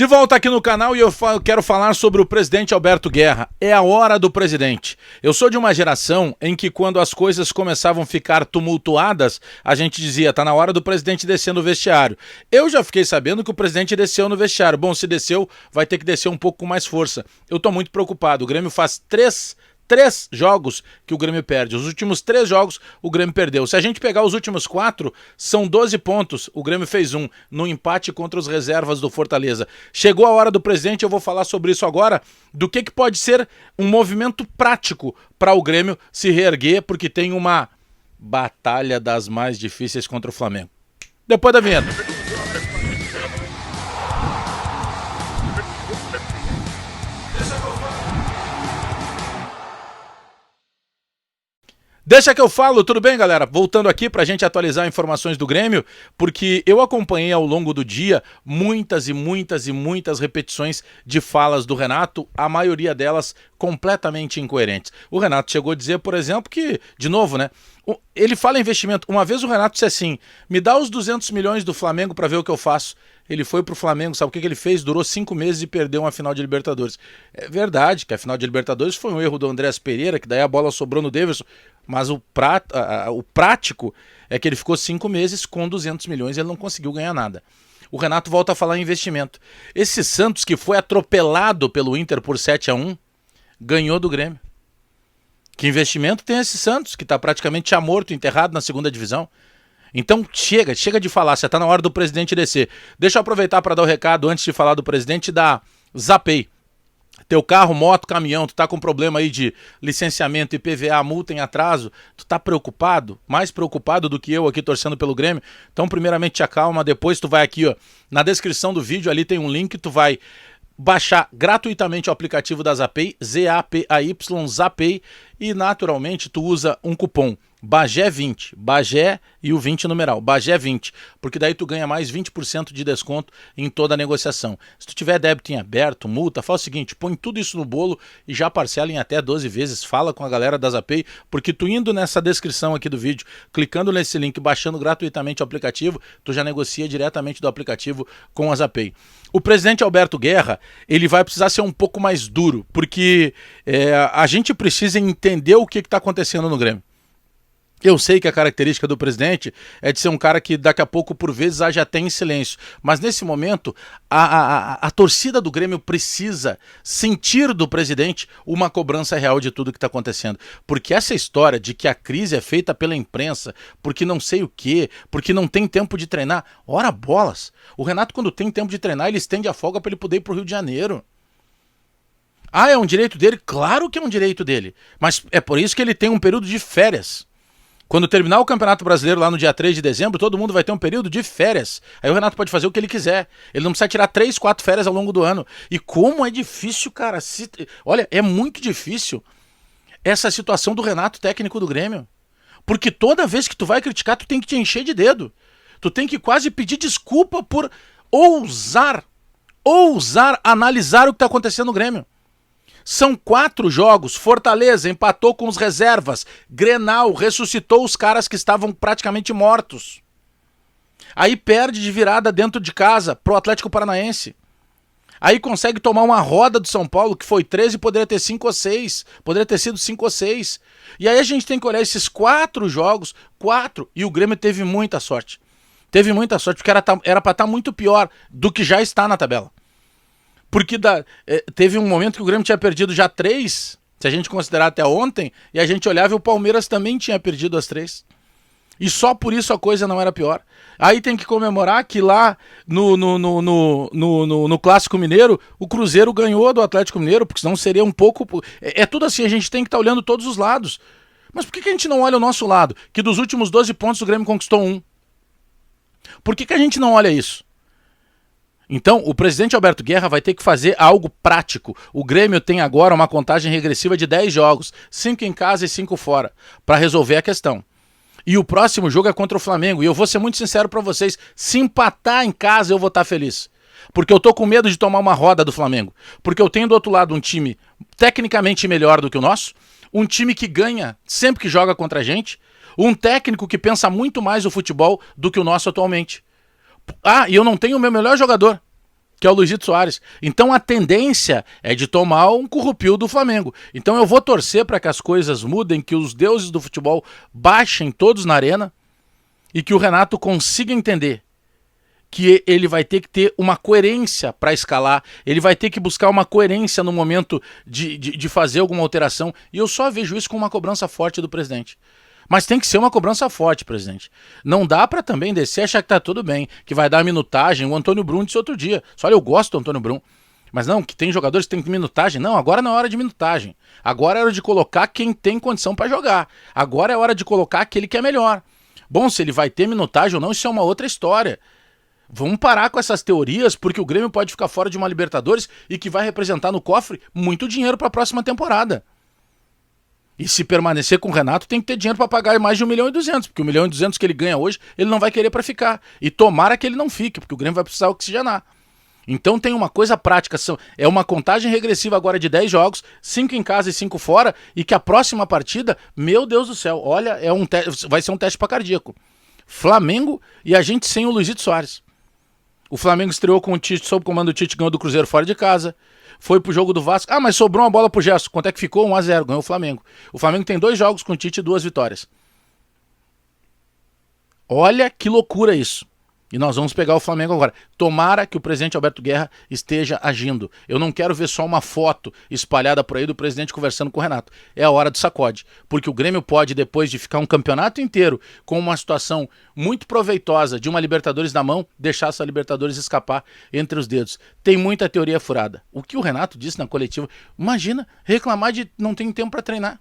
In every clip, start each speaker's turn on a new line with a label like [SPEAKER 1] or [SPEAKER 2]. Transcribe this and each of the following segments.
[SPEAKER 1] De volta aqui no canal e eu quero falar sobre o presidente Alberto Guerra. É a hora do presidente. Eu sou de uma geração em que quando as coisas começavam a ficar tumultuadas, a gente dizia, tá na hora do presidente descer no vestiário. Eu já fiquei sabendo que o presidente desceu no vestiário. Bom, se desceu, vai ter que descer um pouco com mais força. Eu tô muito preocupado. O Grêmio faz três jogos que o Grêmio perde. Os últimos 3 jogos o Grêmio perdeu. Se a gente pegar os últimos 4, são 12 pontos. O Grêmio fez 1 no empate contra os reservas do Fortaleza. Chegou a hora do presidente, eu vou falar sobre isso agora, do que pode ser um movimento prático para o Grêmio se reerguer, porque tem uma batalha das mais difíceis contra o Flamengo. Depois da vinheta. Deixa que eu falo, tudo bem, galera? Voltando aqui pra gente atualizar informações do Grêmio, porque eu acompanhei ao longo do dia muitas repetições de falas do Renato, a maioria delas completamente incoerentes. O Renato chegou a dizer, por exemplo, que, de novo, né? Ele fala em investimento. Uma vez o Renato disse assim, me dá os 200 milhões do Flamengo pra ver o que eu faço. Ele foi pro Flamengo, sabe o que ele fez? Durou 5 meses e perdeu uma final de Libertadores. É verdade que a final de Libertadores foi um erro do Andrés Pereira, que daí a bola sobrou no Daverson, mas o prático é que ele ficou 5 meses com 200 milhões e ele não conseguiu ganhar nada. O Renato volta a falar em investimento. Esse Santos, que foi atropelado pelo Inter por 7-1, ganhou do Grêmio. Que investimento tem esse Santos, que está praticamente já morto, enterrado na segunda divisão? Então chega de falar, já está na hora do presidente descer. Deixa eu aproveitar para dar o recado antes de falar do presidente da Zapay. Teu carro, moto, caminhão, tu tá com problema aí de licenciamento, IPVA, multa em atraso, tu tá preocupado? Mais preocupado do que eu aqui torcendo pelo Grêmio? Então primeiramente te acalma, depois tu vai aqui, ó, na descrição do vídeo ali tem um link, tu vai baixar gratuitamente o aplicativo da Zapay, Z-A-P-A-Y, Zapay, e naturalmente tu usa um cupom BAGÉ20, BAGÉ e o 20 numeral, BAGÉ20, porque daí tu ganha mais 20% de desconto em toda a negociação. Se tu tiver débito em aberto, multa, faz o seguinte, põe tudo isso no bolo e já parcela em até 12 vezes, fala com a galera da Zapay, porque tu indo nessa descrição aqui do vídeo, clicando nesse link, baixando gratuitamente o aplicativo, tu já negocia diretamente do aplicativo com a Zapay. O presidente Alberto Guerra, ele vai precisar ser um pouco mais duro, porque a gente precisa entender o que está acontecendo no Grêmio. Eu sei que a característica do presidente é de ser um cara que daqui a pouco, por vezes, age até em silêncio. Mas nesse momento, a torcida do Grêmio precisa sentir do presidente uma cobrança real de tudo que está acontecendo. Porque essa história de que a crise é feita pela imprensa, porque não sei o quê, porque não tem tempo de treinar, ora bolas. O Renato, quando tem tempo de treinar, ele estende a folga para ele poder ir para o Rio de Janeiro. Ah, é um direito dele? Claro que é um direito dele. Mas é por isso que ele tem um período de férias. Quando terminar o Campeonato Brasileiro lá no dia 3 de dezembro, todo mundo vai ter um período de férias. Aí o Renato pode fazer o que ele quiser. Ele não precisa tirar 3, 4 férias ao longo do ano. E como é difícil, cara. Olha, é muito difícil essa situação do Renato, técnico do Grêmio. Porque toda vez que tu vai criticar, tu tem que te encher de dedo. Tu tem que quase pedir desculpa por ousar analisar o que está acontecendo no Grêmio. São 4 jogos, Fortaleza empatou com os reservas, Grenal ressuscitou os caras que estavam praticamente mortos. Aí perde de virada dentro de casa pro Atlético Paranaense. Aí consegue tomar uma roda do São Paulo, que foi 13 e poderia ter 5 ou 6, poderia ter sido 5 ou 6. E aí a gente tem que olhar esses 4 jogos, 4, e o Grêmio teve muita sorte. Teve muita sorte, porque era pra estar muito pior do que já está na tabela. Porque teve um momento que o Grêmio tinha perdido já 3, se a gente considerar até ontem, e a gente olhava e o Palmeiras também tinha perdido as 3. E só por isso a coisa não era pior. Aí tem que comemorar que lá no Clássico Mineiro, o Cruzeiro ganhou do Atlético Mineiro, porque senão seria um pouco... É tudo assim, a gente tem que estar olhando todos os lados. Mas por que a gente não olha o nosso lado? Que dos últimos 12 pontos o Grêmio conquistou 1. Por que a gente não olha isso? Então, o presidente Alberto Guerra vai ter que fazer algo prático. O Grêmio tem agora uma contagem regressiva de 10 jogos, 5 em casa e 5 fora, para resolver a questão. E o próximo jogo é contra o Flamengo. E eu vou ser muito sincero para vocês, se empatar em casa eu vou estar feliz. Porque eu tô com medo de tomar uma roda do Flamengo. Porque eu tenho do outro lado um time tecnicamente melhor do que o nosso, um time que ganha sempre que joga contra a gente, um técnico que pensa muito mais o futebol do que o nosso atualmente. Ah, e eu não tenho o meu melhor jogador. que é o Luizito Soares. Então a tendência é de tomar um currupio do Flamengo. Então eu vou torcer para que as coisas mudem, que os deuses do futebol baixem todos na arena e que o Renato consiga entender que ele vai ter que ter uma coerência para escalar, ele vai ter que buscar uma coerência no momento de fazer alguma alteração, e eu só vejo isso com uma cobrança forte do presidente. Mas tem que ser uma cobrança forte, presidente. Não dá para também descer e achar que tá tudo bem, que vai dar minutagem. O Antônio Brum disse outro dia, só olha, eu gosto do Antônio Brum, mas não, que tem jogadores que tem minutagem. Não, agora não é hora de minutagem. Agora é hora de colocar quem tem condição para jogar. Agora é hora de colocar aquele que é melhor. Bom, se ele vai ter minutagem ou não, isso é uma outra história. Vamos parar com essas teorias, porque o Grêmio pode ficar fora de uma Libertadores e que vai representar no cofre muito dinheiro para a próxima temporada. E se permanecer com o Renato, tem que ter dinheiro para pagar mais de 1.200.000, porque 1.200.000 que ele ganha hoje, ele não vai querer para ficar. E tomara que ele não fique, porque o Grêmio vai precisar oxigenar. Então tem uma coisa prática, é uma contagem regressiva agora de 10 jogos, 5 em casa e 5 fora, e que a próxima partida, meu Deus do céu, olha, vai ser um teste para cardíaco. Flamengo e a gente sem o Luizito Soares. O Flamengo estreou com o Tite, sob o comando do Tite, ganhou do Cruzeiro fora de casa. Foi pro jogo do Vasco. Ah, mas sobrou uma bola pro Gerson. Quanto é que ficou? 1-0, ganhou o Flamengo. O Flamengo tem 2 jogos com o Tite e 2 vitórias. Olha que loucura isso. E nós vamos pegar o Flamengo agora. Tomara que o presidente Alberto Guerra esteja agindo. Eu não quero ver só uma foto espalhada por aí do presidente conversando com o Renato. É a hora do sacode. Porque o Grêmio pode, depois de ficar um campeonato inteiro com uma situação muito proveitosa de uma Libertadores na mão, deixar essa Libertadores escapar entre os dedos. Tem muita teoria furada. O que o Renato disse na coletiva, imagina reclamar de não ter tempo para treinar.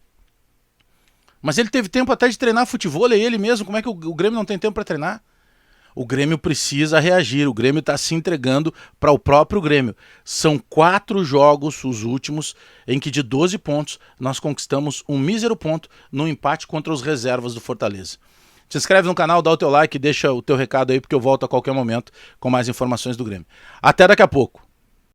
[SPEAKER 1] Mas ele teve tempo até de treinar futebol, é ele mesmo. Como é que o Grêmio não tem tempo para treinar? O Grêmio precisa reagir, o Grêmio está se entregando para o próprio Grêmio. São 4 jogos, os últimos, em que de 12 pontos nós conquistamos um mísero ponto no empate contra os reservas do Fortaleza. Se inscreve no canal, dá o teu like e deixa o teu recado aí, porque eu volto a qualquer momento com mais informações do Grêmio. Até daqui a pouco.